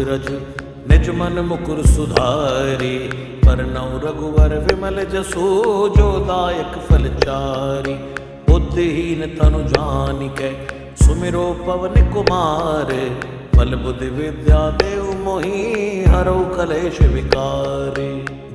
विरज निज मन मुकुर सुधारी। परनौ रघुवर विमल जसु जो दायक फल चारि। बुद्धिहीन तनु जानिकै सुमिरो पवन कुमार। बल बुद्धि विद्या देव मोहि हरौ कलेश विकार।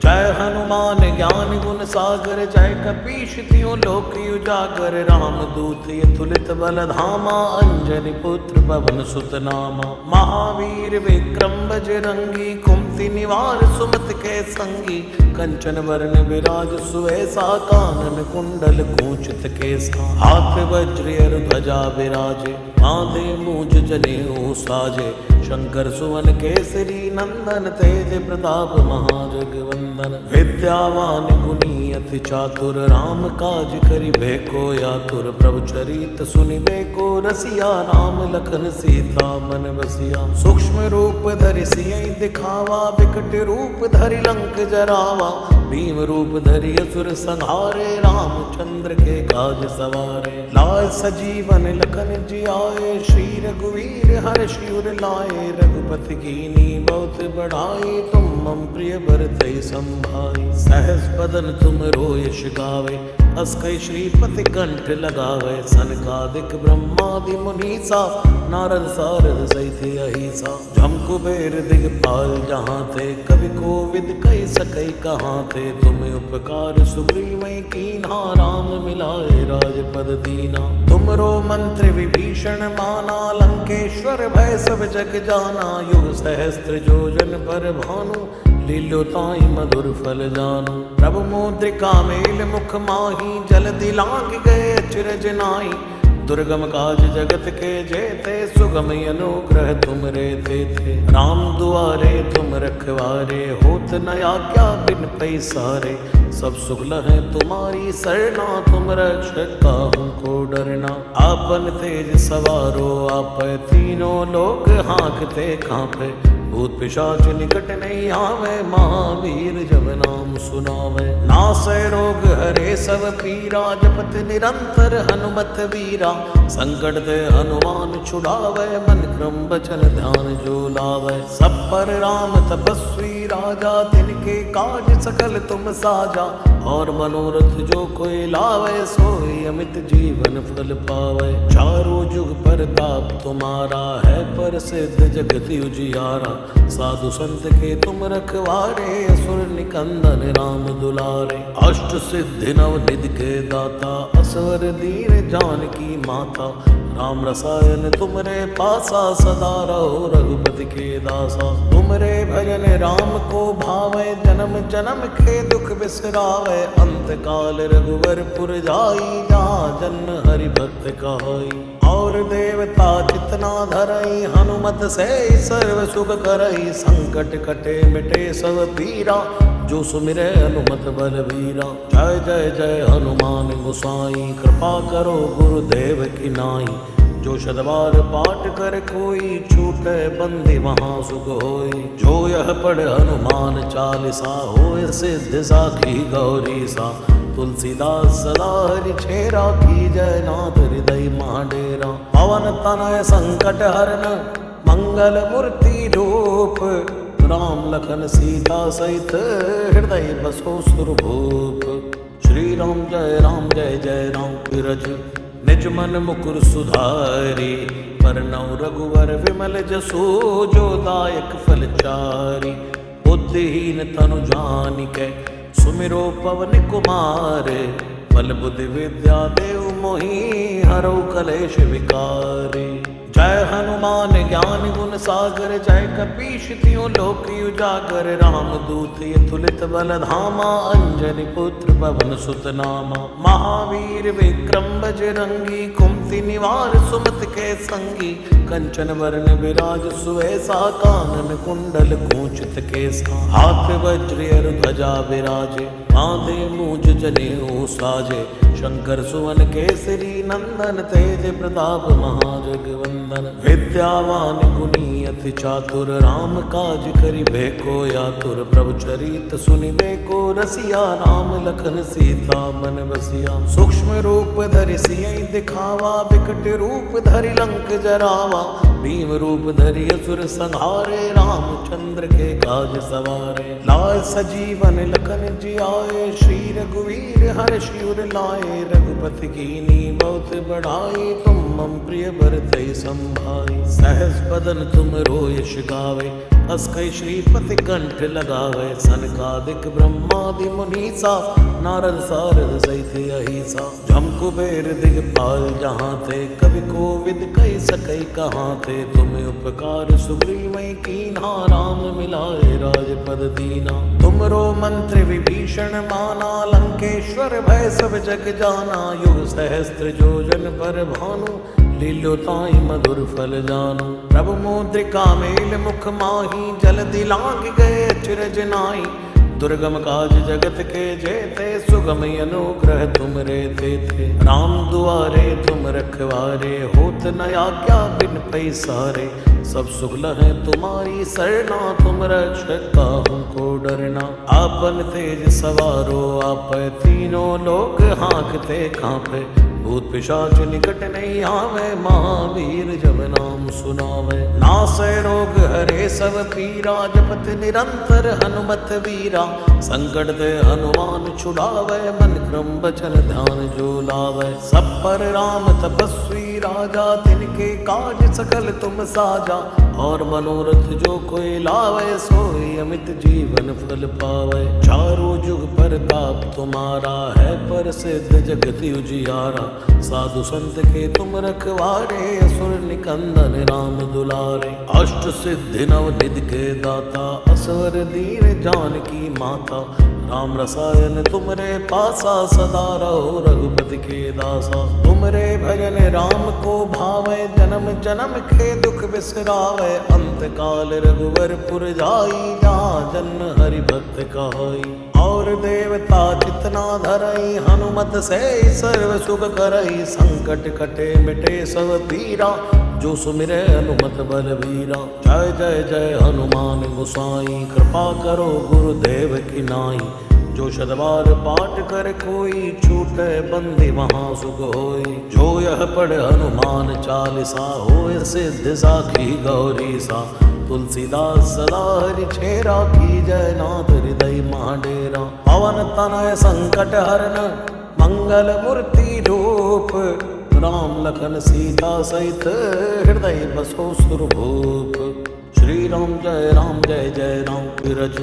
जय हनुमान ज्ञान गुण सागर जय कपीश तिहुँ लोक उजागर। राम दूत अतुलित बल धामा अंजनी पुत्र पवन सुत नामा। महावीर विक्रम बजरंगी कुमति निवार सुमति के संगी। कंचन वरण विराज सुवेसा कानन कुंडल कुंचित केसा। हाथ वज्र ध्वजा विराजे माथे मूंज जनेऊ साजे। शंकर सुवन केसरी नंदन तेज प्रताप महाजगवंदन। विद्यावान गुणी अति चातुर राम काज करिबे को आतुर। प्रभु चरित सुनिबे को रसिया राम लखन सीता मन बसिया। सूक्ष्म रूप धरि सियहि दिखावा विकट रूप धरि लंक जरावा। भीम रूप धरि असुर संहारे रामचंद्र के काज सवारे। लाय सजीवन लखन जियाए श्री रघुवीर हर्षि उर लाए। रघुपति कीनी बहुत बढ़ाई तुम मम प्रिय भरतहि संभाई। सहस बदन तुम रोयश गावे अस कई श्रीपति कंठ लगावे। सनकादिक ब्रह्मादि मुनीसा नारद सारद सहित अहिसा। जम कुबेर दिगपाल जहाँ थे कवि कोविद कही सकै कहाँ थे। तुम्हें उपकार सुग्रीवै कीन्हा राम मिलाए राजपद दीना। तुमरो मंत्र विभीषण माना लंकेश्वर भय सब जग जाना। युग सहस्त्र जोजन पर भानु लील्यो ताहि मधुर फल जानू। प्रभु मुद्रिका मेल मुख माही जल दिलांग गए अचरज नाई। दुर्गम काज जगत के जेते सुगम अनुग्रह तुम रे थे। राम दुआरे तुम रखवारे होत न आज्ञा बिन पैसारे। सब सुख लहै तुम्हारी सरना तुम रक्षक काहू को डरना। आपन तेज सवारो आपै तीनों लोक हाँकते कांपे। भूत पिशाच निकट नहीं आवे महावीर जब नाम सुनावे। नासै रोग हरे सब पीरा जपत निरंतर हनुमत वीरा। संकट ते हनुमान छुड़ावे मन क्रम बचन ध्यान जो लावे। सब पर राम तपस्वी राजा तिनके काज सकल तुम साजा। और मनोरथ जो कोई लावे सोई अमित जीवन फल पावे। चारों जुग परताप तुम्हारा है प्रसिद्ध जगत उजियारा। साधु संत के तुम रखवारे असुर निकंदन राम दुलारे। अष्ट सिद्धि नव निधि के दाता असवर दीन जानकी माता। राम रसायन तुमरे पासा सदा रहो रघुपति के दासा। तुमरे भजन राम को भावे जन्म जन्म के दुख बिसरावे। अंत काल रघुवर पुर जाई जहाँ जन्म हरि भक्त कहाई। और देवता जितना धरई हनुमत से सर्व सुख करई। संकट कटे मिटे सब पीरा जो सुमिरे हनुमत बलवीरा। जय जय जय हनुमान गोसाई कृपा करो गुरुदेव की नाई। जो शतबार पाठ कर कोई छूटे बंदी वहाँ सुख होई। जो यह पढ़ हनुमान चालीसा होए सिद्ध साखी गौरी सा। तुलसीदास सदा हरि छेरा की जय नाथ हृदय महाडेरा। पवन तनय संकट हरन मंगल मूर्ति रूप। राम लखन सीता सहित हृदय बसो सुरभूप। श्री राम जय राम विरज निज मन मुकुर सुधारी। परनौ रघुवर विमल जसु जो दायक फल चारि। बुद्धिहीन तनु जानिकै सुमिरो पवन कुमार। बल बुद्धि विद्या देव मोहि हरौ कलेश विकार। जय हनुमान ज्ञान गुण सागर जय कपीश तिहुँ लोक उजागर। राम दूत अतुलित बल धामा अंजनी पुत्र पवन सुत नामा। महावीर विक्रम बजरंगी कुमति निवार सुमति के संगी। कंचन वरण विराज सुवेसा कानन कुंडल कुंचित केसा। हाथ वज्र ध्वजा विराजे माथे मूंज जनेऊ साजे। शंकर सुवन केसरी नंदन तेज प्रताप महाजगवंदन। विद्यावान गुणी अति चातुर, राम काज करिबे को आतुर। प्रभु चरित सुनिबे को रसिया, राम लखन सीता मन बसिया। सूक्ष्म रूप धरि सियहि दिखावा, विकट रूप धरि लंक जरावा। भीम रूप धरि असुर संहारे, रामचंद्र के काज सवारे। लाय सजीवन लखन जियाए, श्री रघुवीर हर्षि उर लाए। रघुपति कीन्ही बहुत बढ़ाई, तुम मम प्रिय भरतहि संभाई। सहस बदन तुम रोयस गावे, अस कहि श्रीपति कंठ लगावे। सनकादिक ब्रह्मादि मुनीसा, नारद सारद सहित अहिसा। जम कुबेर दिगपाल जहाँ थे, कवि कोविद कहि सकहि कहाँ थे। तुम्हें उपकार सुग्रीवहि कीन्हा, राम मिलाए राजपद दीना। तुमरो मंत्र विभीषण माना, लंकेश्वर भय सब जग जाना। युग सहस्त्र योजन पर भानु, लील्यो ताहि मधुर फल जानु। प्रभु मुद्रिका मेल मुख माही, जल दिलांग गए अचरज नाई। दुर्गम काज जगत के जेते, सुगम अनुग्रह तुम रे थे। राम दुआरे तुम रखवारे, होत न आज्ञा बिन पैसारे। सब सुख लहै तुम्हारी सरना, तुम रक्षक काहू को डरना। आपन तेज सवारो आप, तीनों लोग हाँकते कांपे। भूत पिशाच निकट नहीं आवे, महावीर जब नाम सुनावे। नासै रोग हरे सब पीरा, जपत निरंतर हनुमत वीरा। संकट ते हनुमान छुड़ावे, मन क्रम बचन ध्यान जो लावे। सब पर राम तपस्वी राजा, तिनके काज सकल तुम साजा। और मनोरथ जो कोई लावे, सोई अमित जीवन फल पावे। चारों जुग परताप तुम्हारा है, प्रसिद्ध जगत उजियारा। साधु संत के तुम रखवारे, असुर निकंदन राम दुलारे। अष्ट सिद्धि नव निधि के दाता, असवर दीन जानकी माता। राम रसायन तुमरे पासा, सदा रहो रघुपति के दासा। तुमरे भजन राम को भावे, जन्म जन्म के दुख बिसरावे। अंत काल रघुवर पुर जाई, जहाँ जन्म हरि भक्त कहाई। और देवता जितना धरई, हनुमत से सर्व सुख करई। संकट कटे मिटे सब पीरा, जो सुमिरे हनुमत बलवीरा। जय जय जय हनुमान गोसाई, कृपा करो गुरुदेव की नाई। जो शतबार पाठ कर कोई, छूटे बंदी वहाँ सुख होई। जो यह पढ़ हनुमान चालीसा, होय सिद्ध साखी गौरी सा। तुलसीदास सदा हरि छेरा, की जय नाथ हृदय महाडेरा। पवन तनय संकट हरन, मंगल मूर्ति रूप। राम लखन सीता सहित, हृदय बसो सुरभूप। श्री राम जय जय राम। विरज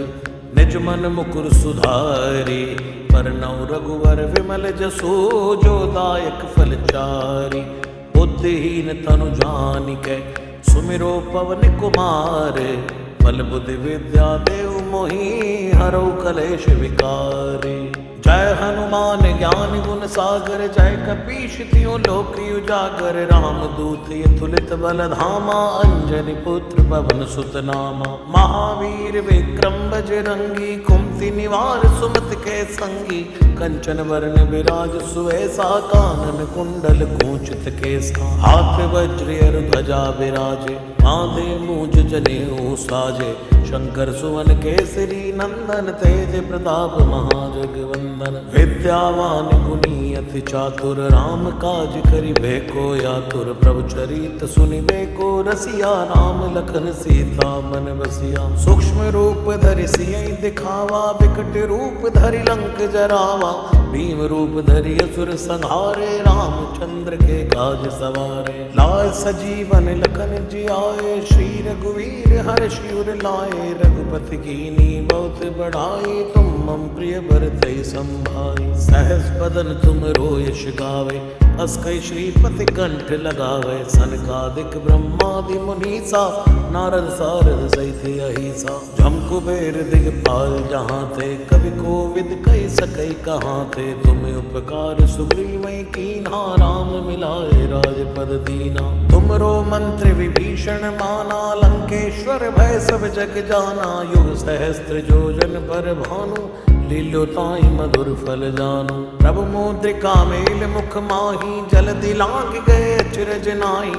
निज मन मुकुर सुधारी, परनौ रघुवर विमल जसो। जो दायक फल चारि, बुद्धिहीन तनु जानिकै। सुमिरो पवन कुमार, बल बुद्धि विद्या देव मोहि। हरौ कलेश विकारी, जय हनुमान ज्ञान गुण सागर। जय कपीश तिहुँ लोक उजागर। राम दूत अतुलित बल धामा, अंजनी पुत्र पवन सुत नामा। महावीर विक्रम बजरंगी, कुमति निवार सुमति के संगी। कंचन वरण विराज सुवेसा, कानन कुंडल कुंचित केसा। हाथ वज्र और ध्वजा विराजे, कांधे मूज जनेऊ साजे। शंकर सुवन केसरी नंदन, तेज प्रताप महाजगवंदन। विद्यावान गुणी अति चातुर, राम काज करिबे को आतुर। प्रभु चरित सुनिबे को रसिया, राम लखन सीता मन बसिया। सूक्ष्म रूप धरि सियहि दिखावा, विकट रूप धरि लंक जरावा। भीम रूप धरि असुर संहारे, रामचंद्र के काज सवारे। लाय सजीवन लखन जियाए, श्री रघुवीर हर्षि उर लाए। रघुपति कीन्ही बहुत बढ़ाई, तुम मम प्रिय भरतहि संभाई। सहस बदन तुम रोयस गावे, अस कहि श्रीपति कंठ लगावे। सनकादिक ब्रह्मादि मुनीसा, नारद सारद सहित अहिसा। जम कुबेर दिगपाल जहाँ थे, कवि कोविद कहि सकहि कहाँ थे। तुम्हें उपकार सुग्रीवहि कीन्हा, राम मिलाए राजपद दीना। तुमरो मंत्र विभीषण माना, लंकेश्वर भय सब जग जाना। युग सहस्त्र योजन पर भानु, लील्यो ताहि मधुर फल जानु। प्रभु मुद्रिका मेल मुख माही, जल दिलांग गए अचरज नाई।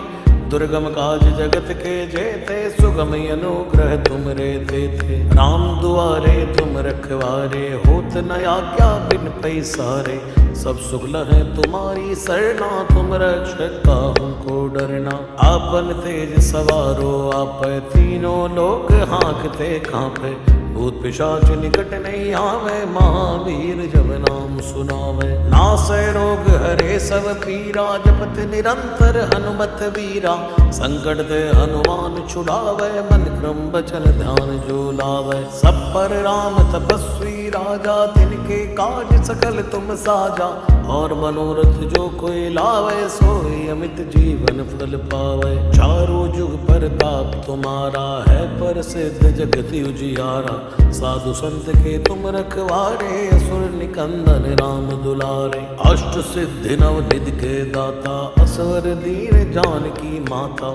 दुर्गम काज जगत के जेते, सुगम अनुग्रह तुम रे थे। राम दुआरे तुम रखवारे, होत न आज्ञा बिन पैसारे। सब सुख लहै तुम्हारी सरना, तुम रक्षक काहू को डरना। आपन तेज सवारो आप, तीनों लोक हाँकते कांपे। भूत पिशाच निकट नहीं आवे, महावीर जब नाम सुनावे। नासै रोग हरे सब पीरा, जपत निरंतर हनुमत वीरा। संकट ते हनुमान छुड़ावे, मन क्रम बचन ध्यान जो लावे। सब पर राम तपस्वी राजा, तिनके काज सकल तुम साजा। और मनोरथ जो कोई लावे, सोई अमित जीवन फल पावे। चारों जुग परताप तुम्हारा है, प्रसिद्ध जगत उजियारा। साधु संत के तुम रखवारे, असुर निकंदन राम दुलारे। अष्ट सिद्धि नव निधि के दाता, असवर दीन जानकी माता।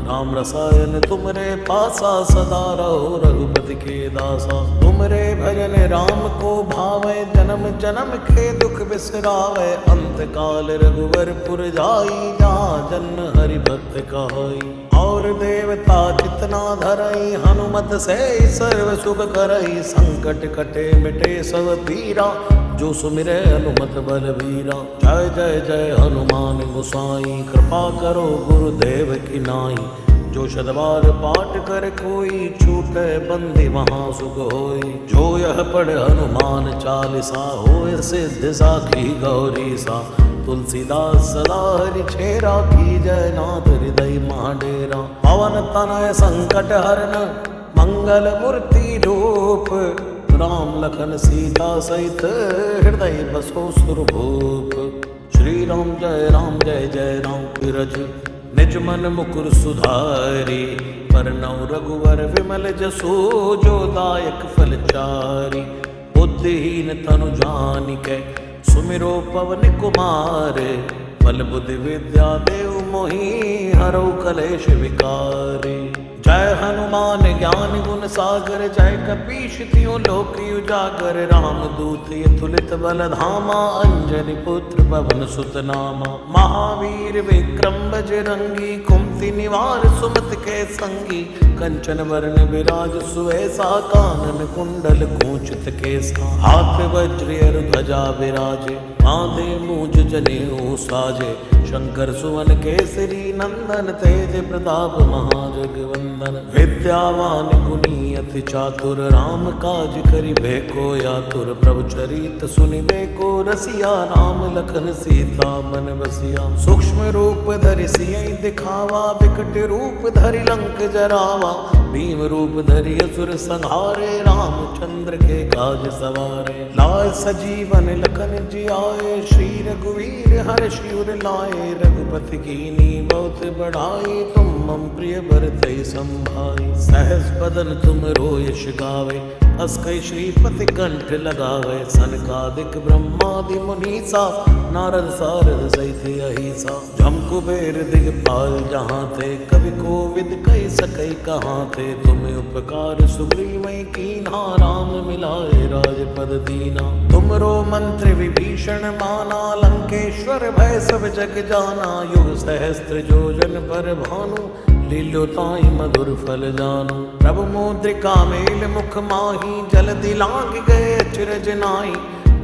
राम रसायन तुमरे पासा, सदा रहो रघुपति के दासा। तुमरे भजन राम को भावे, जन्म जन्म के दुख बिसरावे। अंत काल रघुवर पुर जाई, जहाँ जन्म हरि भक्त कहाई। और देवता जितना धरई, हनुमत से सर्व सुख करई। संकट कटे मिटे सब पीरा, जो सुमिरे हनुमत बलवीरा। जय जय जय हनुमान गोसाई, कृपा करो गुरुदेव की नाई। जो शतबार पाठ कर कोई, छूटे बंदी वहाँ सुख होई। जो यह पढ़ हनुमान चालीसा, होय सिद्ध साखी गौरी सा। तुलसीदास सदा हरि छेरा, की जय नाथ हृदय महाडेरा। पवन तनय संकट हरन, मंगल मूर्ति रूप। राम लखन सीता सहित, हृदय बसो सुरभूप। श्री राम जय जय राम। बिरज निज मन मुकुर सुधारी, परनौ रघुवर विमल जसो। जो दायक फल चारि, बुद्धिहीन तनु जानिकै। सुमिरो पवन कुमार, बल बुद्धि विद्या देव मोहि। हरौ कलेश विकारी, जय हनुमान ज्ञान गुण सागर। जय कपीश तिहुँ लोक उजागर। राम दूत अतुलित बल धामा, अंजनी पुत्र पवन सुत नामा। महावीर विक्रम बजरंगी, कुमति निवार सुमति के संगी। कंचन वरण विराज सुवेसा, कानन कुंडल कुंचित केसा। हाथ वज्र ध्वजा विराजे, माथे मूज जनेऊ साजे। शंकर सुवन केसरी नंदन, तेज प्रताप महाजगवंदन। विद्यावान गुणी अति चातुर, राम काज करिबे को आतुर। प्रभु चरित सुनिबे को रसिया, राम लखन सीता मन बसिया। सूक्ष्म रूप धरि सियहि दिखावा, विकट रूप धरि लंक जरावा। भीम रूप धरि असुर संहारे, रामचंद्र के काज सवारे। लाय सजीवन लखन जियाए, श्री रघुवीर हर्षि उर लाए। रघुपति कीनी बहुत बढ़ाई, तुम मम प्रिय भरतहि संभाई। सहस बदन तुम यश गावे, अस कई श्रीपति कंठ लगावे। सनकादिक ब्रह्मादि मुनीसा, नारद सारद सहित अहिसा। जम कुबेर दिगपाल जहाँ थे, कवि कोविद कहि सकै कहाँ थे। तुम उपकार सुग्रीवै कीन्हा, राम मिलाए राजपद दीना। तुमरो मंत्र विभीषण माना, लंकेश्वर भय सब जग जाना। युग सहस्त्र योजन पर भानु, लीलो ताई मधुर फल जानु। प्रभु मुद्रिका मेल मुख माही, जल्दी लांग गए अचरज नाई।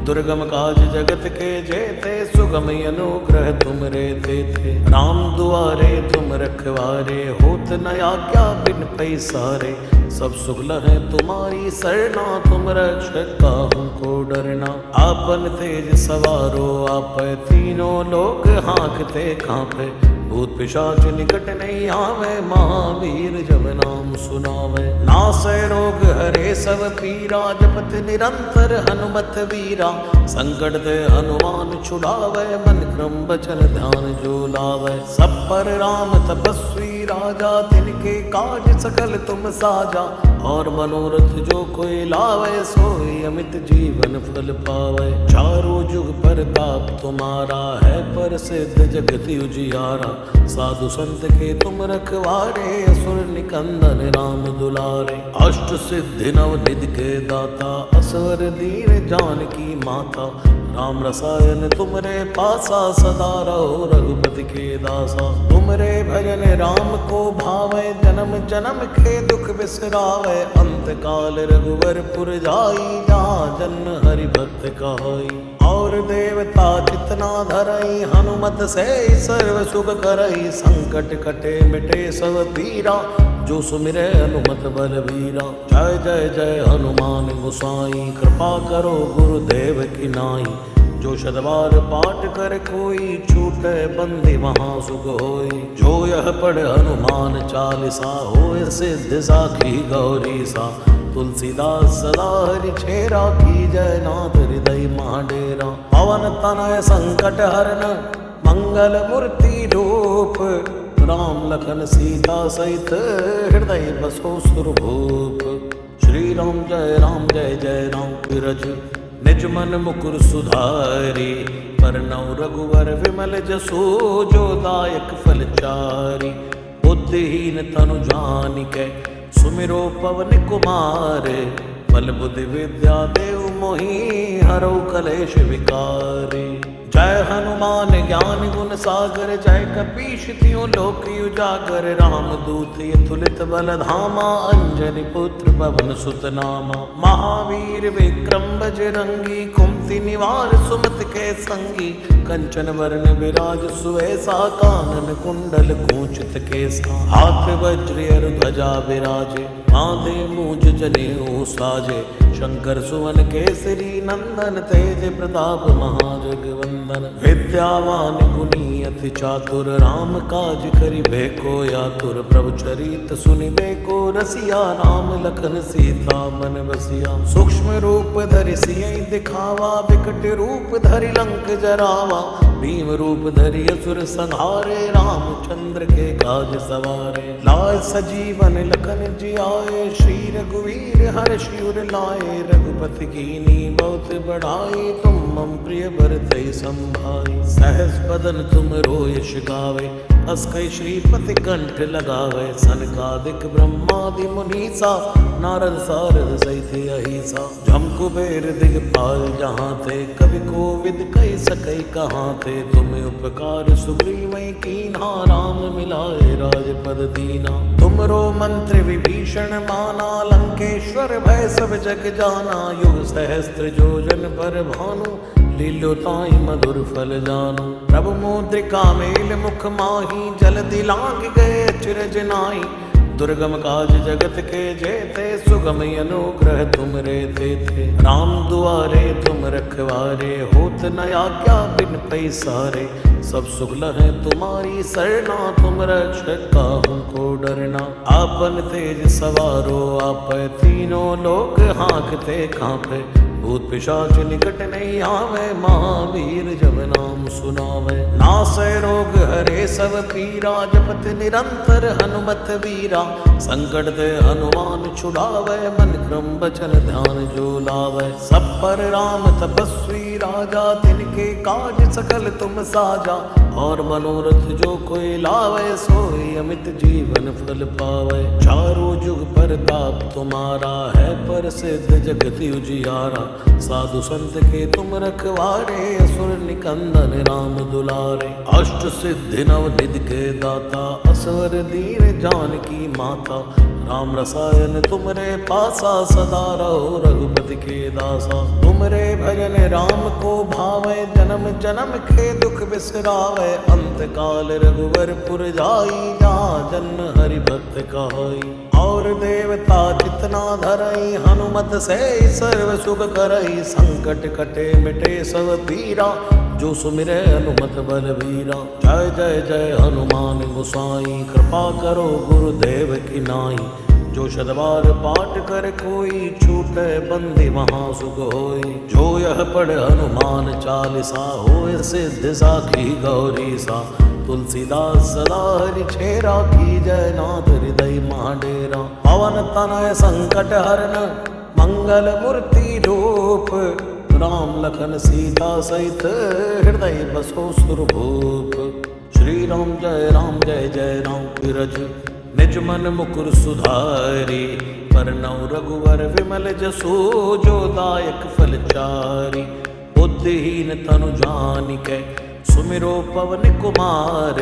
दुर्गम काज जगत के जेते, सुगम अनुग्रह तुम रे थे। राम दुआरे तुम रखवारे, होत न आज्ञा बिन पैसारे। सब सुख लहै तुम्हारी सरना, तुम रक्षक काहू को डरना। आपन तेज सवारो आप, तीनों लोक हाँकते कांपे। भूत पिशाच निकट नहीं आवे, महावीर जब नाम सुनावे। नासै रोग हरे सब पीरा, जपत निरंतर हनुमत वीरा। संकट ते हनुमान छुड़ावे, मन क्रम बचन ध्यान जो लावे। सब पर राम तपस्वी राजा, तिनके काज सकल तुम साजा। और मनोरथ जो कोई लावे, सोई अमित जीवन फल पावे। चारों जुग परताप तुम्हारा है, प्रसिद्ध जगत उजियारा। साधु संत के तुम रखवारे, असुर निकंदन राम दुलारे। अष्ट सिद्धि नव निधि के दाता, असवर दीन जानकी माता। राम रसायन तुमरे पासा, सदा रहो रघुपति के दासा। तुमरे भजन राम को भावे, जन्म जन्म के दुख बिसरावे। अंत काल रघुवर पुर जाई, जहाँ जन्म हरि भक्त कहाई। और देवता जितना धरई, हनुमत से सर्व सुख करई। संकट कटे मिटे सब पीरा, जो सुमिरे हनुमत बलबीरा। जय जय जय हनुमान गोसाई, कृपा करो गुरुदेव की नाई। जो शतबार पाठ कर कोई, छूटे बंदी महा सुख होई। जो यह पढ़ हनुमान चालीसा, होय सिद्ध साखी गौरी सा। तुलसीदास सदा हरि छेरा, की जय नाथ हृदय महाडेरा। पवन तनय संकट हरन, मंगल मूर्ति रूप। राम लखन सीता सहित, हृदय बसो सुरभूप। श्री राम जय जय राम। विरज निज मन मुकुर सुधारी, परनौ रघुवर विमल जसो। जो दायक फल चारि, बुद्धिहीन तनु जानिकै। सुमिरो पवन कुमार, बल बुद्धि विद्या देव मोहि। हरौ कलेश विकारी, जय हनुमान ज्ञान गुण सागर। जय कपीश तिहुँ लोक उजागर। राम दूत अतुलित बल धामा, अंजनी पुत्र पवन सुत नामा। महावीर विक्रम बजरंगी, कुमति निवार सुमति के संगी। कंचन वरण विराज सुवेसा, कानन कुंडल कुंचित केसा। हाथ वज्र ध्वजा विराजे, माथे मूंज जनेऊ साजे। शंकर सुवन केसरी नंदन, तेज प्रताप महाजगवंदन। विद्यावान गुणी अति चातुर, राम काज करिबे को आतुर। प्रभु चरित सुनिबे को रसिया, राम लखन सीता मन बसिया। सूक्ष्म रूप धरि सियहि दिखावा, विकट रूप धरि लंक जरावा। भीम रूप धरि असुर संहारे, रामचंद्र के काज सवारे। लाय सजीवन लखन जियाए, श्री रघुवीर हर्षि उर लाए। रघुपति कीनी बहुत बढ़ाई, तुम मम प्रिय भरतहि संभाई। सहस बदन तुम रोयश गावे, अस कई श्रीपति कंठ लगावे। सनकादिक ब्रह्मादि मुनीसा, नारद सारद सहित अहिसा। जम कुबेर दिगपाल जहाँ थे, कवि कोविद कहि सकै कहाँ थे। तुम उपकार सुग्रीवै कीन्हा, राम मिलाए राजपद दीना। तुमरो मंत्र विभीषण माना, लंकेश्वर भय सब जग जाना। युग सहस्त्र योजन पर भानु, लील्यो ताहि मधुर फल जानु। प्रभु मुद्रिका मेल मुख माही, जलधि लांघ गए अचरज नाहि। दुर्गम काज जगत के जेते, सुगम अनुग्रह तुम रे थे। राम दुआरे तुम रखवारे, होत न आज्ञा बिन पैसारे। सब सुख लहै तुम्हारी सरना, तुम रक्षक काहू को डरना। आपन तेज सवारो आपै, तीनों लोक हाँकते कांपै। भूत पिशाच निकट नहीं आवे, महावीर जब नाम सुनावे। नासै रोग हरे सब पीरा, जपत निरंतर हनुमत वीरा। संकट ते हनुमान छुड़ावे, मन क्रम बचन ध्यान जो लावे। सब पर राम तपस्वी राजा, तिनके काज सकल तुम साजा। और मनोरथ जो कोई लावे, सोई अमित जीवन फल पावे। चारों जुग परताप तुम्हारा है, प्रसिद्ध जगत उजियारा। साधु संत के तुम रखवारे, असुर निकंदन राम दुलारे। अष्ट सिद्धि नव निधि के दाता, असवर दीन जानकी माता। राम रसायन तुमरे पासा, सदा रहो रघुपति के दासा। तुमरे भजन राम को भावे, जन्म जन्म के दुख बिसरावे। अंत काल रघुवर पुर जाई, जहाँ जन्म हरि भक्त कहाई। और देवता जितना धरई, हनुमत से सर्व सुख करई। संकट कटे मिटे सब पीरा, जो सुमिरे हनुमत बलबीरा। जय जय जय हनुमान गोसाई, कृपा करो गुरुदेव की नाई। जो शतबार पाठ कर कोई, छूटे बंदी महा सुख होई। जो यह पढ़ हनुमान चालीसा, होय सिद्ध साखी गौरी सा। तुलसीदास सदा हरि छेरा, की जय नाथ हृदय महाडेरा। पवन तनय संकट हरन, मंगल मूर्ति रूप। राम लखन सीता सहित, हृदय बसो सुरभूप। श्री राम जय जय राम बिरज निज मन मुकुर सुधारी। परनौ रघुवर विमल जसु जो दायक फल चारि। बुद्धिहीन तनु जानिकै सुमिरो पवन कुमार।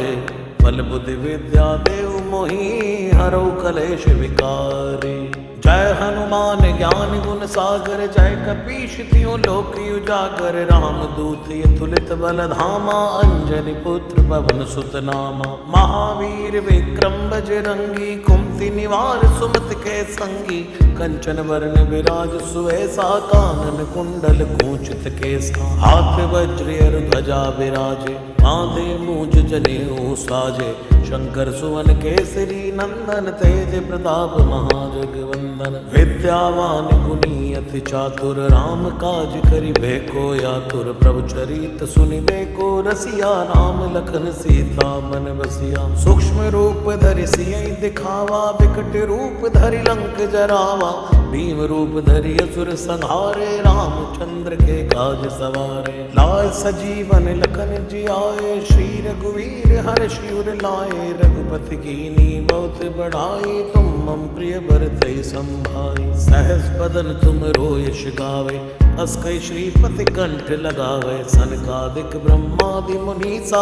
बल बुद्धि विद्या देव मोहि हरौ कलेश विकारी। जय हनुमान ज्ञान गुण सागर जय कपीश तिहुँ लोक उजागर। राम दूत अतुलित बल धामा अंजनी पुत्र पवन सुत नामा। महावीर विक्रम बजरंगी कुमति निवार सुमति के संगी। कंचन वरण विराज सुवेसा कानन कुंडल कुंचित केसा। हाथ वज्र ध्वजा विराजे बांधे मूंज जनेऊ साजे। शंकर सुवन केसरी नंदन तेज प्रताप महाजगवंदन। विद्यावान गुणी अति चातुर राम काज करिबे को आतुर। प्रभु चरित सुनिबे को रसिया राम लखन सीता मन बसिया। सूक्ष्म रूप धरि सियहि दिखावा विकट रूप धरि लंक जरावा। भीम रूप धरि असुर संहारे रामचंद्र के काज सवारे। लाय सजीवन लखन जियाए श्री रघुवीर हर्षि उर लाए। रघुपति कीन्ही बहुत बढ़ाई तुम मम प्रिय भरतहि संभाई। सहस बदन तुम रोयस गावे अस कई श्रीपति कंठ लगावे। सनकादिक ब्रह्मादि मुनीसा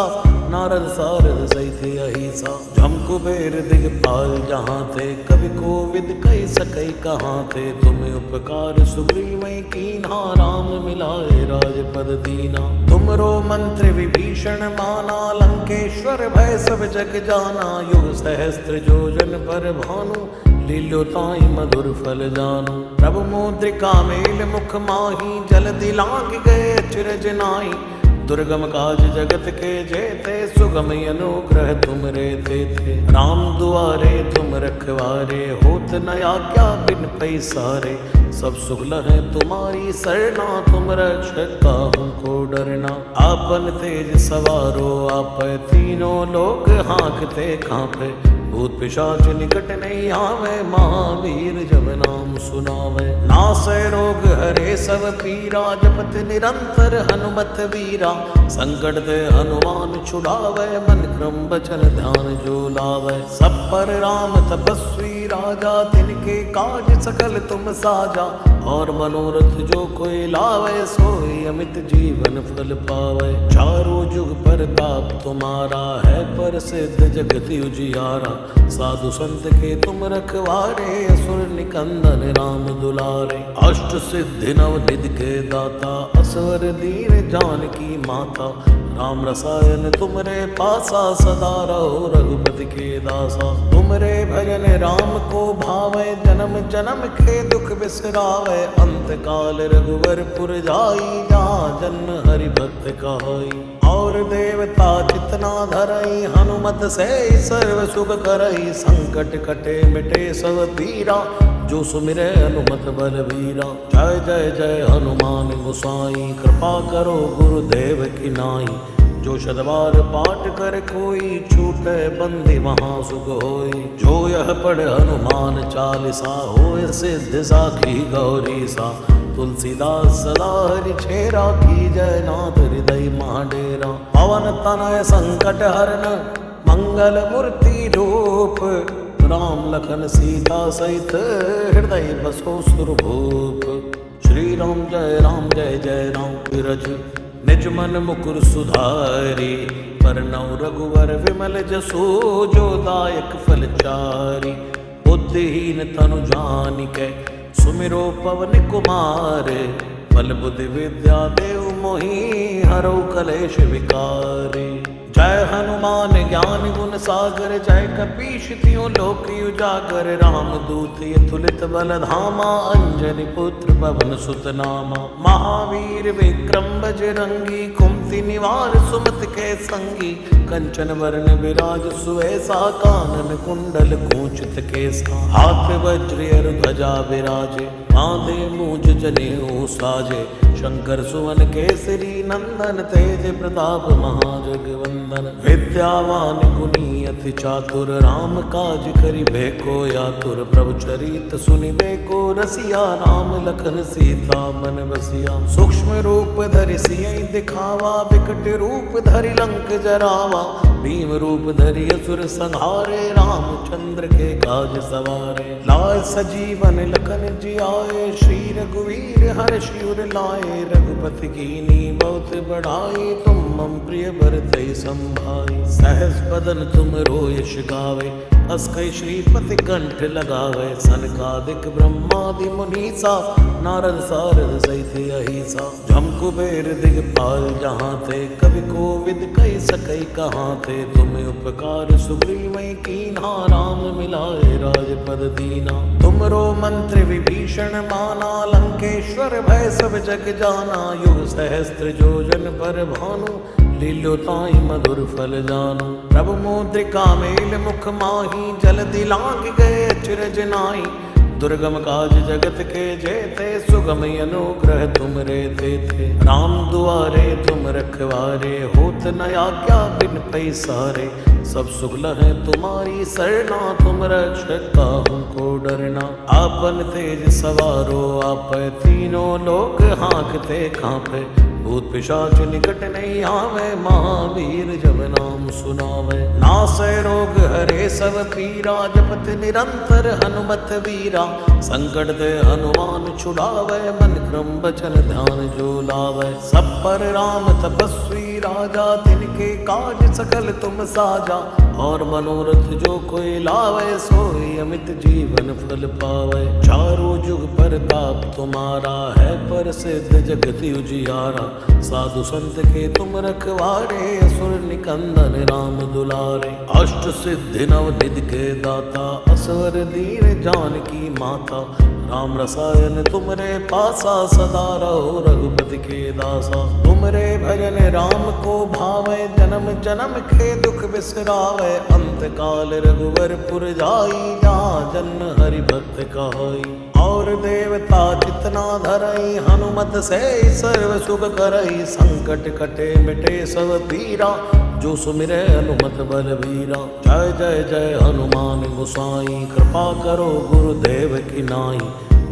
नारद सारद सहित अहिसा। जम कुबेर दिगपाल जहाँ थे कवि कोविद कहि सकई कहाँ थे। तुम्हें उपकार सुग्रीवै कीन्हा राम मिलाए राजपद दीना। तुमरो मंत्र विभीषण माना लंकेश्वर भय सब जग जाना। युग सहस्त्र जोजन पर भानु लील्यो ताहि मधुर फल जानु। प्रभु मुद्रिका मेल मुख माही जल दिलांग गए अचरज नाई। दुर्गम काज जगत के जेते सुगम अनुग्रह तुम रे थे। राम दुआरे तुम रखवारे होत न आज्ञा बिन पैसारे। सब सुख लहै तुम्हारी सरना तुम रक्षक काहू को डरना। आपन तेज सवारो आप तीनों लोग हाँकते कांपे। भूत पिशाच निकट नहीं आवे महावीर जब नाम सुनावे। नासै रोग हरे सब पीरा जपत निरंतर हनुमत वीरा। संकट ते हनुमान छुड़ावे मन क्रम बचन ध्यान जो लावे। सब पर राम तपस्वी राजा तिनके काज सकल तुम साजा। और मनोरथ जो कोई लावे सोई अमित जीवन फल पावे। चारों जुग परताप तुम्हारा है प्रसिद्ध जगत उजियारा। साधु संत के तुम रखवारे असुर निकंदन राम दुलारे। अष्ट सिद्धि नव निधि के दाता असवर दीन जानकी माता। राम रसायन तुमरे पासा सदा रहो रघुपति के दासा। तुमरे भजन राम को भावे जन्म जन्म के दुख बिसरावे। अंत काल रघुवर पुर जाई जहाँ जन्म हरि भक्त कहाई। और देवता जितना धरई हनुमत से सर्व सुख करई। संकट कटे मिटे सब पीरा जो सुमिरे हनुमत बलवीरा। जय जय जय हनुमान गोसाई कृपा करो गुरुदेव की नाई। जो शतवार पाठ कर कोई छूटे बंदी वहाँ सुख होई। जो यह पढ़ हनुमान चालीसा होय सिद्ध साखी गौरी सा। तुलसीदास सदा हरि छेरा की जय नाथ हृदय महाडेरा। पवन तनय संकट हरन मंगल मूर्ति रूप। राम लखन सीता सहित हृदय बसो सुरभूप। श्री राम जय जय राम बिरज निज मन मुकुर सुधारी। परनौ रघुवर विमल जसु जो दायक फल चारि। बुद्धिहीन तनु जानिकै सुमिरो पवन कुमार। बल बुद्धि विद्या देव मोहि हरौ कलेश विकारी। जय हनुमान ज्ञान गुण सागर जय कपीश तिहुँ लोक उजागर। राम दूत अतुलित बल धामा अंजनी पुत्र पवन सुत नामा। महावीर विक्रम बजरंगी कुमति निवार सुमति के संगी। कंचन वरण विराज सुवेसा कानन कुंडल कुंचित केसा। हाथ वज्र ध्वजा विराजे बांधे मूंज जनेऊ साजे। शंकर सुवन केसरी नंदन तेज प्रताप महाजगवंदन। विद्यावान गुणी अति चातुर राम काज करिबे को आतुर। प्रभु चरित सुनिबे को रसिया राम लखन सीता मन बसिया। सूक्ष्म रूप धरि सियहि दिखावा विकट रूप धरि लंक जरावा। भीम रूप धरि असुर संहारे, रामचंद्र के काज सवारे। लाए सजीवन लखन जियाए, श्री रघुवीर हर्षि उर लाए। रघुपति कीन्ही बहुत बढ़ाई, तुम मम प्रिय भरतहि संभाई। सहस बदन तुम यश गावे, अस कई श्रीपति कंठ लगावे। सनकादिक ब्रह्मादि मुनीसा, नारद सारद सहित अहिसा। जम कुबेर दिगपाल जहाँ थे, कवि कोविद कहि सकई कहाँ थे। तुम उपकार सुग्रीवै कीन्हा, राम मिलाए राजपद दीना। तुमरो मंत्र विभीषण माना, लंकेश्वर भय सब जग जाना। युग सहस्त्र योजन पर भानु, लील्यो ताई मधुर फल जानु। प्रभु मुद्रिका मेल मुख माही, जल्दी लांघ गए अचरज नाई। दुर्गम काज जगत के जेते, सुगम अनुग्रह तुम रे थे। राम दुआरे तुम रखवारे, होत न आज्ञा बिन पैसारे। सब सुख लहै तुम्हारी सरना, तुम रक्षक काहू को डरना। आपन तेज सवारो आप, तीनों लोक हाँकते कांपे। भूत पिशाच निकट नहीं आवे, महावीर जब नाम सुनावे। नासै रोग हरे सब पीरा, जपत निरंतर हनुमत वीरा। संकट ते हनुमान छुड़ावे, मन क्रम बचन ध्यान जो लावे। सब पर राम तपस्वी राजा, तिनके काज सकल तुम साजा। और मनोरथ जो कोई लावे, सोई अमित जीवन फल पावे। चारों जुग परताप तुम्हारा है, प्रसिद्ध जगत उजियारा। साधु संत के तुम रखवारे, असुर निकंदन राम दुलारे। अष्ट सिद्धि नव निधि के दाता, असवर दीन जानकी माता। राम रसायन तुमरे पासा, सदा रहो रघुपति के दासा। तुमरे भजन राम को भावे, जन्म जन्म के दुख बिसरावे। अंत काल रघुवर पुर जाई, जहाँ जन्म हरि भक्त कहाई। और देवता जितना धरई, हनुमत से सर्व सुख करई। संकट कटे मिटे सब पीरा, जो सुमिरे हनुमत बलवीरा। जय जय जय हनुमान गोसाई, कृपा करो गुरुदेव की नाई।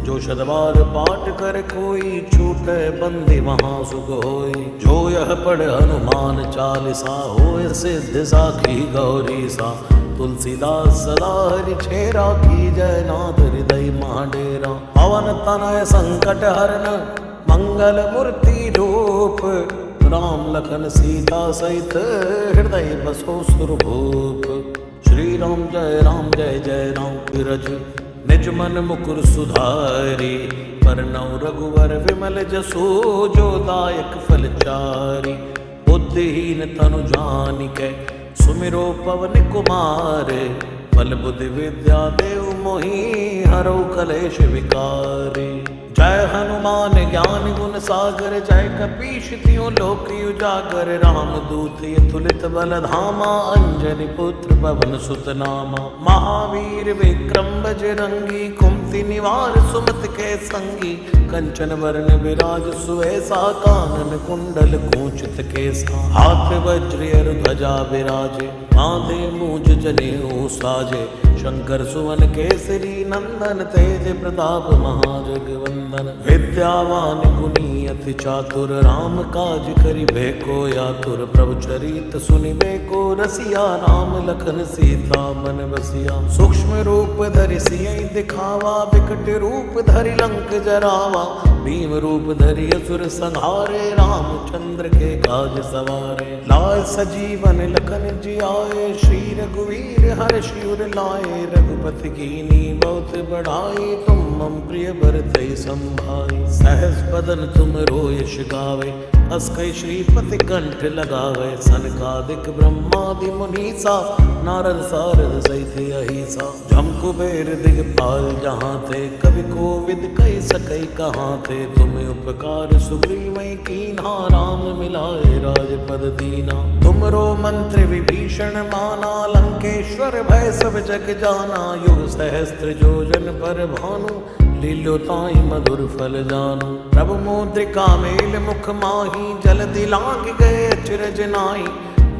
जो शतबार पाठ कर कोई, छूटे बंदी वहाँ सुख होई। जो यह पढ़ हनुमान चालीसा, होय सिद्ध साखी गौरी सा। तुलसीदास सदा हरि छेरा, की जय नाथ हृदय महाडेरा। पवन तनय संकट हरन, मंगल मूर्ति रूप। राम लखन सीता सहित, हृदय बसो सुरभूप। श्री राम जय जय राम। बिरज निज मन मुकुर सुधारी, परनौ रघुवर विमल जसो। जो दायक फल चारि, बुद्धिहीन तनु जानिकै। सुमिरो पवन कुमार, बल बुद्धि विद्या देव मोहि। हरौ कलेश विकारी, जय हनुमान ज्ञान गुण सागर। जय कपीश तिहुँ लोक उजागर। राम दूत अतुलित बल धामा, अंजनी पुत्र पवन सुत नामा। महावीर विक्रम बजरंगी, कुमति निवार सुमति के संगी। कंचन वरण विराज सुवेसा, कानन कुंडल कुंचित केसा। हाथ वज्र ध्वजा विराजे, माथे मूंज जनेऊ साजे। शंकर सुवन केसरी नंदन, तेज प्रताप महाजगवंदन। विद्यावान गुणी अति चातुर, राम काज करिबे को आतुर। प्रभु चरित सुनिबे को रसिया, राम लखन सीता मन बसिया। सूक्ष्म रूप धरि सियहि दिखावा, विकट रूप धरि लंक जरावा। भीम रूप धरि असुर संहारे, रामचंद्र के काज सवारे। लाए सजीवन लखन जियाए, श्री रघुवीर हर्षि उर लाए। रघुपति कीन्ही बहुत बढ़ाई, तुम मम प्रिय भरतहि संभाई। सहस बदन तुम यश गावे, अस कई श्रीपति कंठ लगावे। सनकादिक ब्रह्मादि मुनीसा, नारद सारद सहित अहिसा। जम कुबेर दिगपाल जहाँ थे, कवि कोविद कहि सकई कहाँ थे। तुम उपकार सुग्रीवै कीन्हा, राम मिलाए राजपद दीना। तुमरो मंत्र विभीषण माना, लंकेश्वर भय सब जग जाना। युग सहस्त्र योजन पर भानु, लील्यो ताई मधुर फल जानु। प्रभु मुद्रिका मेल मुख माही, जल्दी लांघ गए अचरज नाई।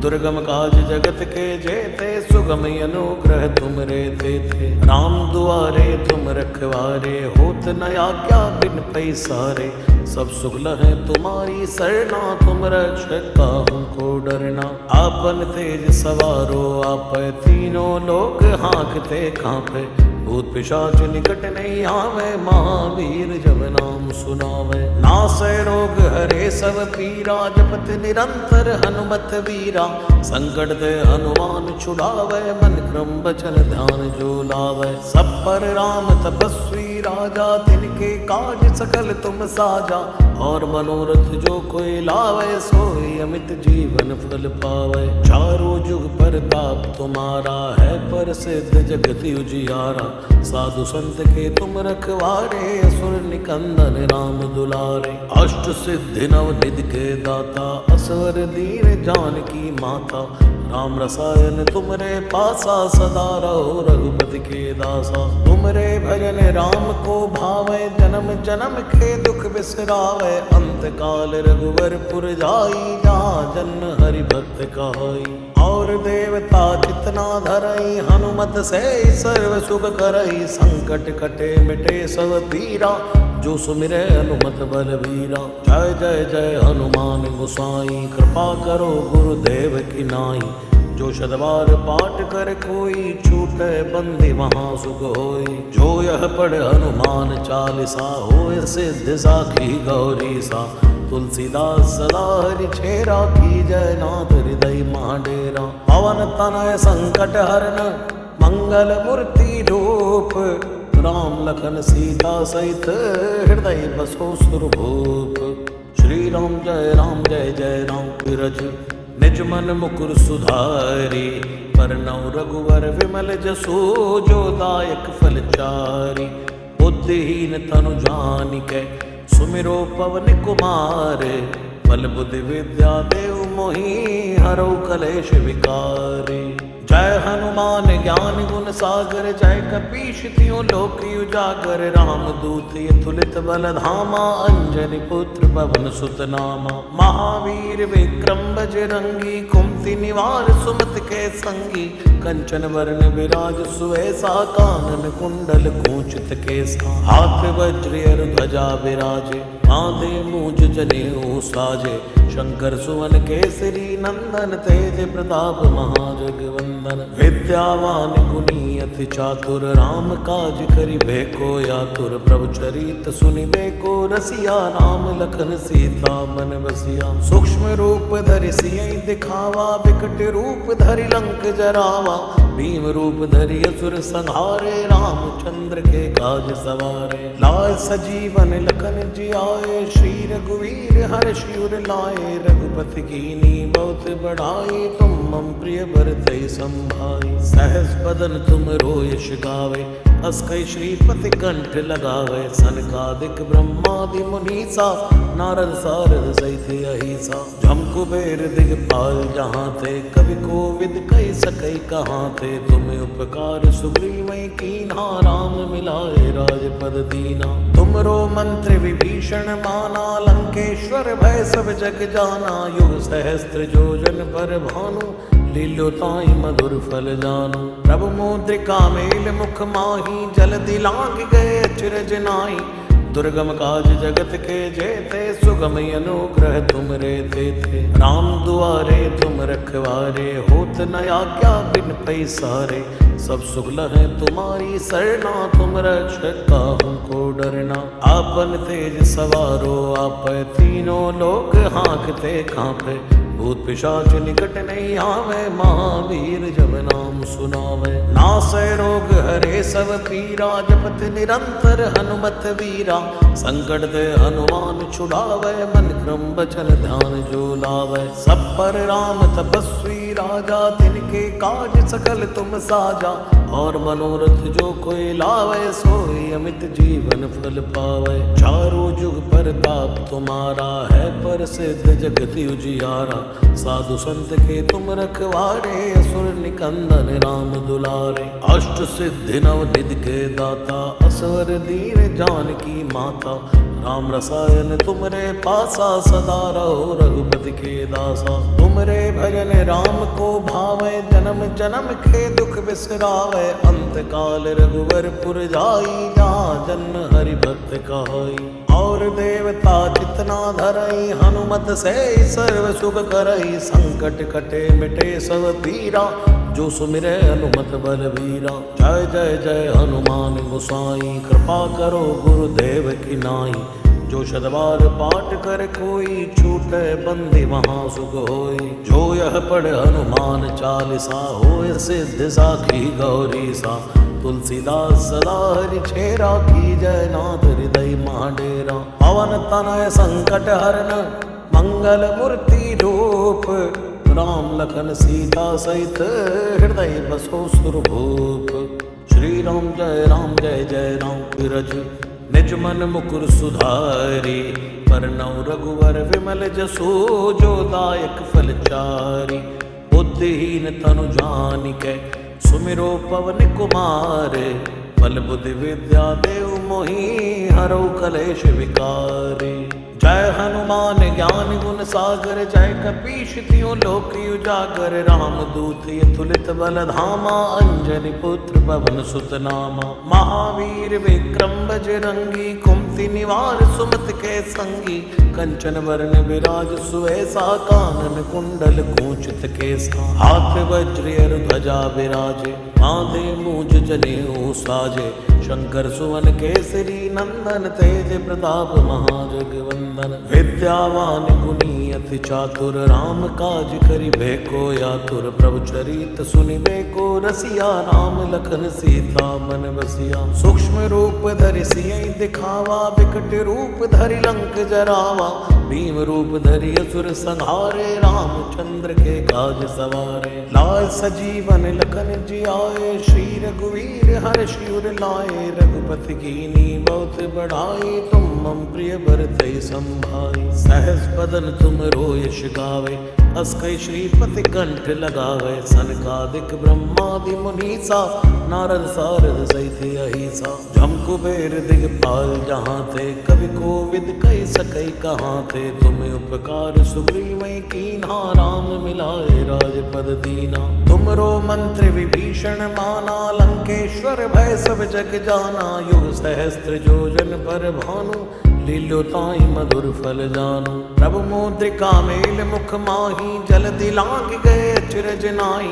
दुर्गम काज जगत के जेते, सुगम अनुग्रह तुम रे थे। राम दुआरे तुम रखवारे, होत न आज्ञा बिन पैसारे। सब सुख लहै तुम्हारी सरना, तुम रक्षक काहू को डरना। आपन तेज सवारो आप, तीनों लोक हाँकते कांपे। भूत पिशाच निकट नहीं आवे, महावीर जब नाम सुनावे। नासै रोग हरे सब पीरा, जपत निरंतर हनुमत वीरा। संकट ते हनुमान छुड़ावे, मन क्रम बचन ध्यान जो लावे। सब पर राम तपस्वी राजा, तिनके काज सकल तुम साजा। और मनोरथ जो कोई लावे, सोई अमित जीवन फल पावे। चारों जुग परताप तुम्हारा है, प्रसिद्ध जगत उजियारा। साधु संत के तुम रखवारे, असुर निकंदन राम दुलारे। अष्ट सिद्धि नव निधि के दाता, असवर दीन जानकी माता। राम रसायन तुमरे पासा, सदा रहो रघुपति के दासा। तुमरे भजन राम को भावे, जन्म जन्म के दुख बिसरावे। अंत काल रघुवर पुर जाई, जहाँ जन्म हरि भक्त कहाई। और देवता जितना धरई, हनुमत से सर्व सुख करई। संकट कटे मिटे सब पीरा, जो सुमिरे हनुमत बलवीरा। जय जय जय हनुमान गोसाई, कृपा करो गुरुदेव की नाई। जो शतवार पाठ कर कोई, छूटे बंदी वहाँ सुख होई। जो यह पढ़ हनुमान चालीसा, होय सिद्ध साखी गौरी सा। तुलसीदास सदा हरि छेरा, की जय नाथ हृदय महाडेरा। पवन तनय संकट हरन, मंगल मूर्ति रूप। राम लखन सीता सहित, हृदय बसो सुरभूप। श्री राम जय जय राम। विरज निज मन मुकुर सुधारी, परनौ रघुवर विमल जसु। जो दायक फल चारि, बुद्धिहीन तनु जानिकै। सुमिरो पवन कुमार, बल बुद्धि विद्या देव मोहि। हरौ कलेश विकारी, जय हनुमान ज्ञान गुण सागर। जय कपीश तिहुँ लोक उजागर। राम दूत अतुलित बल धामा, अंजनी पुत्र पवन सुत नामा। महावीर विक्रम बजरंगी, कुमति निवार सुमति के संगी। कंचन वरण विराज सुवेसा, कानन कुंडल कुंचित केसा। हाथ वज्र ध्वजा विराजे, कांधे मूज जनेऊ साजे। शंकर सुवन केसरी नंदन, तेज प्रताप महाजगवंदन। विद्यावान गुणी अति चातुर, राम काज करिबे को आतुर। प्रभु चरित सुनिबे को रसिया, राम लखन सीता मन बसिया। सूक्ष्म रूप धरि सियहि दिखावा, विकट रूप धरि लंक जरावा। भीम रूप धरि असुर संहारे, रामचंद्र के काज सवारे। लाय सजीवन लखन जियाए, श्री रघुवीर हर्षि उर लाए। रघुपति कीनी बहुत बढ़ाई, तुम मम प्रिय भरतहि संभाई। सहस बदन तुम रोयश गावे, अस कई श्रीपति कंठ लगावे। सनकादिक ब्रह्मादि मुनीसा, नारद सारद सहित अहिसा। जम कुबेर दिगपाल जहाँ थे, कवि कोविद कहि सकै कहाँ थे। तुम उपकार सुग्रीवै कीन्हा, राम मिलाए राजपद दीना। तुमरो मंत्र विभीषण माना, लंकेश्वर भय सब जग जाना। युग सहस्त्र योजन पर भानु, लील्यो ताहि मधुर फल जानु। प्रभु मुद्रिका मेल मुख माही, जलधि लांघ गए अचरज नाहि। दुर्गम काज जगत के जेते, सुगम अनुग्रह तुम रे थे। राम दुआरे तुम रखवारे, होत न आज्ञा बिन पैसारे। सब सुख लहै तुम्हारी सरना, तुम रक्षक काहू को डरना। आपन तेज सवारो आप, तीनों लोक हाँकते कांपे। भूत पिशाच निकट नहीं आवे, महावीर जब नाम सुनावे। नासै रोग हरे सब पीरा, जपत निरंतर हनुमत वीरा। संकट ते हनुमान छुड़ावे, मन क्रम बचन ध्यान जो लावे। सब पर राम तपस्वी राजा, तिनके काज सकल तुम साजा। और मनोरथ जो कोई लावे, सोई अमित जीवन फल पावे। चारों जुग परताप तुम्हारा है, प्रसिद्ध जगत उजियारा। साधु संत के तुम रखवारे, असुर निकंदन राम दुलारे। अष्ट सिद्धि नव निधि के दाता, असवर दीन जानकी माता। राम रसायन तुमरे पासा, सदा रहो रघुपति के दासा। तुमरे भजन राम को भावे, जन्म जन्म के दुख बिसरावे। अंत काल रघुवर पुर जाई, जहाँ जन्म हरि भक्त कहाई। और देवता जितना धरई, हनुमत से सर्व सुख करई। संकट कटे मिटे सब पीरा, जो सुमिरे हनुमत बलवीरा। जय जय जय हनुमान गोसाई, कृपा करो गुरुदेव की नाई। जो शतबार पाठ कर कोई, छूटे बंदी महा सुख होई। जो यह पढ़ हनुमान चालीसा, होय सिद्धि साखी गौरी सा। तुलसीदास सदा हरि छेरा, की जय नाथ हृदय महाडेरा। पवन तनय संकट हरन, मंगल मूर्ति रूप। राम लखन सीता सहित, हृदय बसो सुरभूप। श्री राम जय जय राम। बिरज निज मन मुकुर सुधारी, परनौ रघुवर विमल जसु। जो दायक फल चारि, बुद्धिहीन तनु जानिकै। सुमिरो पवन कुमार, बल बुद्धि विद्या देव मोहि। हरौ कलेश विकार। जय हनुमान ज्ञान गुण सागर, जय कपीश तिहुँ लोक उजागर। राम दूत अतुलित बल धामा, अंजनी पुत्र पवन सुत नामा। महावीर विक्रम बजरंगी, कुमति निवार सुमति के संगी। कंचन वरण विराज सुवेसा, कानन कुंडल कुंचित केसा। हाथ वज्र ध्वजा विराजे, बांधे मूंज जनेऊ साजे। शंकर सुवन केसरी नंदन, तेज प्रताप महाजगवंदन। विद्यावान गुणी अति चातुर, राम काज करिबे को आतुर। प्रभु चरित सुनिबे को रसिया, राम लखन सीता मन बसिया। सूक्ष्म रूप धरि सियहि दिखावा, विकट रूप धरि लंक जरावा। भीम रूप धरि असुर संहारे, रामचंद्र के काज सवारे। लाय सजीवन लखन जियाए, श्री रघुवीर हर्षि उर लाए। रघुपति कीन्ही बहुत बढ़ाई, तुम मम प्रिय भरतहि संभाई। सहस बदन तुम यश गावे, अस कई श्रीपति कंठ लगावे। सनकादिक ब्रह्मादि मुनीसा, नारद सारद सहित अहिसा। जम कुबेर दिगपाल जहाँ थे, कवि कोविद कहि सकई कहाँ थे। तुम्हें उपकार सुग्रीवै कीन्हा, राम मिलाए राजपद दीना। तुमरो मंत्र विभीषण माना, लंकेश्वर भय सब जग जाना। युग सहस्त्र योजन पर भानु, लील्यो ताहि मधुर फल जानु। प्रभु मुद्रिका मेल मुख माही, जल्दी लांघ गए अचरज नाई।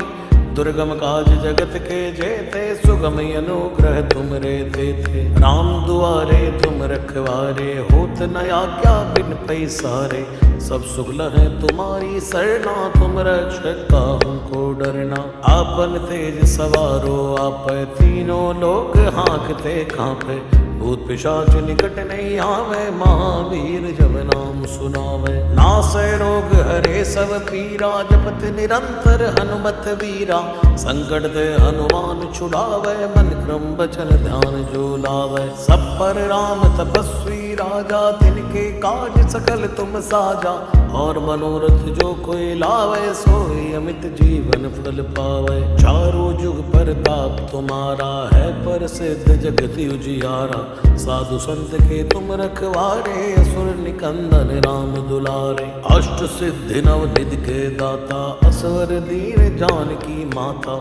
दुर्गम काज जगत के जेते, सुगम अनुग्रह तुम रे थे। राम दुआरे तुम रखवारे, होत न आज्ञा बिन पैसारे। सब सुख लहै तुम्हारी सरना, तुम रक्षक काहू को डरना। आपन तेज सवारो आपै, तीनों लोक हाँकते कांपे। भूत पिशाच निकट नहीं आवे, महावीर जब नाम सुनावे। नासै रोग हरे सब पीरा, जपत निरंतर हनुमत वीरा। संकट ते हनुमान छुड़ावे, मन क्रम बचन ध्यान जो लावे। सब पर राम तपस्वी राजा, तिनके काज सकल तुम साजा। और मनोरथ जो कोई लावे, सोई अमित जीवन फल पावे। चारों जुग परताप तुम्हारा है, प्रसिद्ध जगत उजियारा। साधु संत के तुम रखवारे, असुर निकंदन राम दुलारे। अष्ट सिद्धि नव निधि के दाता, असवर दीन जानकी माता।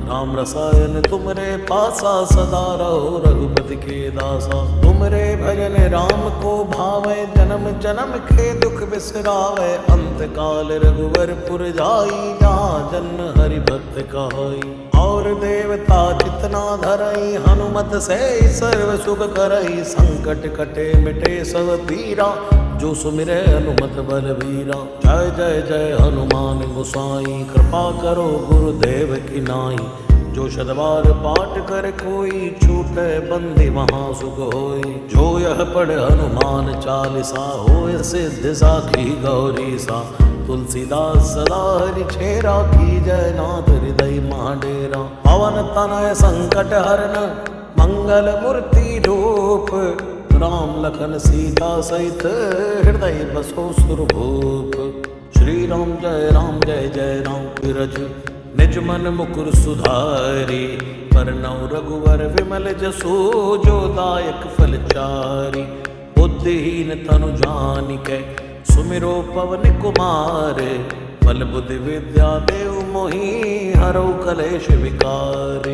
राम रसायन तुमरे पासा, सदा रहो रघुपति के दासा। तुमरे भजन राम को भावे, जन्म जन्म के दुख बिसरावे। अंत काल रघुवर पुर जाई, जहाँ जन्म हरि भक्त कहाई। और देवता जितना धरई, हनुमत से सर्व सुख करई। संकट कटे मिटे सब पीरा, जो सुमिरे हनुमत बलवीरा। जय जय जय हनुमान गोसाई, कृपा करो गुरुदेव की नाई। जो शतबार पाठ कर कोई, छूटे बंदी महा सुख होई। जो यह पढ़ हनुमान चालीसा, होय सिद्धि साखी गौरी सा। तुलसीदास सदा हरि छेरा, की जय नाथ हृदय महाडेरा। पवन तनय संकट हरन, मंगल मूर्ति रूप। राम लखन सीता सहित, हृदय बसो सुरभूप। श्री राम जय जय राम। बिरज निज मन मुकुर सुधारी, परनौ रघुवर विमल जसु, जो दायक फल चारि। बुद्धिहीन तनु जानिकै, सुमिरो पवन कुमार। बल बुद्धि विद्या देव मोहि, हरौ कलेश विकार।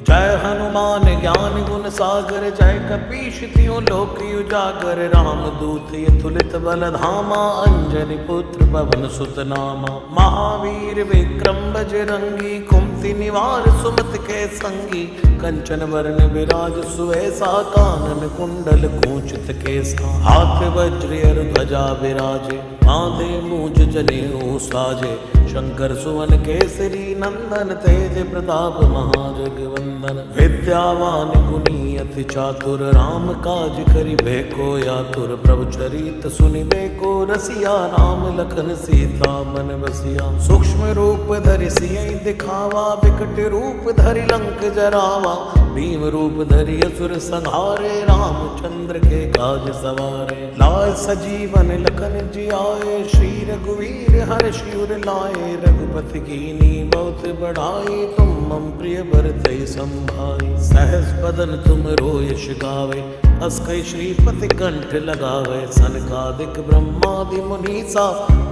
जय हनुमान ज्ञान गुण सागर, जय कपीश तिहुँ लोक उजागर। रामदूत अतुलित बल धामा, अंजनी पुत्र पवन सुत नामा। महावीर विक्रम बजरंगी, कुमति निवार सुमति के संगी। कंचन वरण विराज सुवेसा, कानन कुंडल कुंचित केसा। हाथ वज्र और ध्वजा विराजे, बांधे मूंज जनेऊ साजे। शंकर सुवन केसरी नंदन, तेज प्रताप महाजगवंदन। विद्यावान गुणी अति चातुर, राम काज करिबे को आतुर। प्रभु चरित सुनिबे को रसिया, राम लखन सीता मन बसिया। सूक्ष्म रूप धरि सियहि दिखावा, विकट रूप धरि लंक जरावा। भीम रूप धरि असुर संहारे, रामचंद्र के काज सवारे। लाय सजीवन लखन जियाए, श्री रघुवीर हर्षि उर लाए। रघुपति कीन्ही बहुत बढ़ाई, तुम मम प्रिय भरतहि संभाई। सहस बदन तुम यश गावे, अस कई श्रीपति कंठ लगावे। सनकादिक ब्रह्मादि मुनीसा,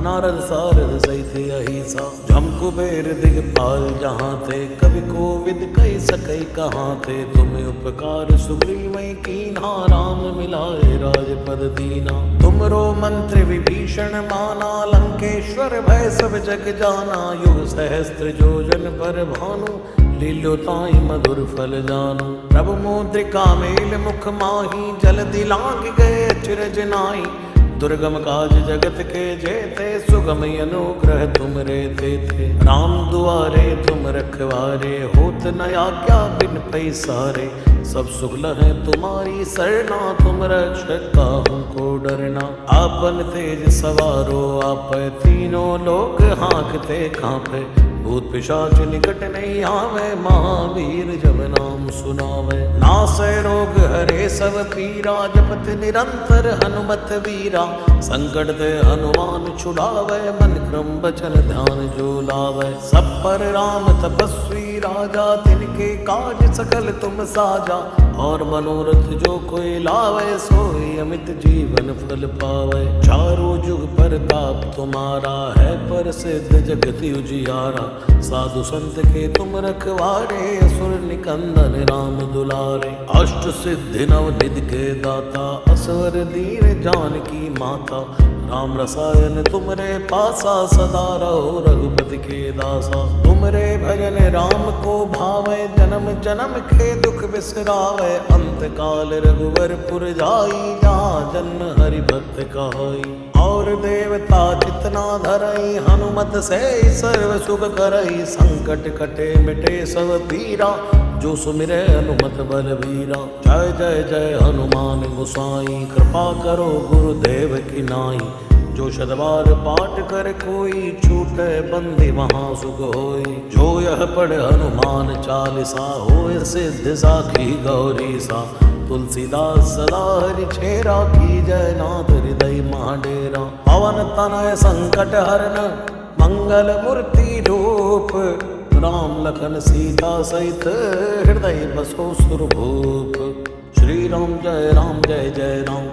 नारद सारद सहित अहिसा। जम कुबेर दिगपाल जहाँ थे, कवि कोविद कहि सकै कहाँ थे। तुम उपकार सुग्रीवै कीन्हा, राम मिलाए राजपद दीना। तुमरो मंत्र विभीषण माना, लंकेश्वर भय सब जग जाना। युग सहस्त्र योजन पर भानु, लील्यो ताहि मधुर फल जानू। प्रभु मुद्रिका मेल मुख माही, जल्दी लांघ गए अचरज नाई। दुर्गम काज जगत के जेते, सुगम अनुग्रह तुम रे थे। राम दुआरे तुम रखवारे, होत न आज्ञा बिन पैसारे। सब सुख लहै तुम्हारी सरना, तुम रक्षक काहू को डरना। आपन तेज सवारो आपै, तीनों लोक हाँकते कांपै। भूत पिशाच निकट नहीं आवे, महावीर जब नाम सुनावे। नासै रोग हरे सब पीरा, जपत निरंतर हनुमत वीरा। संकट ते हनुमान छुड़ावे, मन क्रम बचन ध्यान जो लावे। सब पर राम तपस्वी राजा, तिनके काज सकल तुम साजा। और मनोरथ जो कोई लावे, सोई अमित जीवन फल पावे। चारों जुग परताप तुम्हारा है, प्रसिद्ध जगत उजियारा। साधु संत के तुम रखवारे, असुर निकंदन राम दुलारे। अष्ट सिद्धि नव निधि के दाता, असवर दीन जानकी माता। राम रसायन तुमरे पासा, सदा रहो रघुपति के दासा। तुमरे भजन राम को भावे, जन्म जन्म के दुख बिसरावे। अंत काल रघुवर पुर जाई, जहाँ जन्म हरि भक्त कहाई। और देवता जितना धरई, हनुमत से सर्व सुख करई। संकट कटे मिटे सब पीरा, जो सुमिरै हनुमत बलवीरा। जय जय जय हनुमान गोसाई, कृपा करो गुरुदेव की नाई। जो शतबार पाठ कर कोई, छूटे बंदी महा सुख होई। जो यह पढ़ हनुमान चालीसा, होय सिद्धि साखी गौरी सा। तुलसीदास सदा हरि छेरा, की जय नाथ हृदय महाडेरा। पवन तनय संकट हरन, मंगल मूर्ति रूप। राम लखन सीता सहित, हृदय बसो सुरभूप। श्री राम जय जय राम।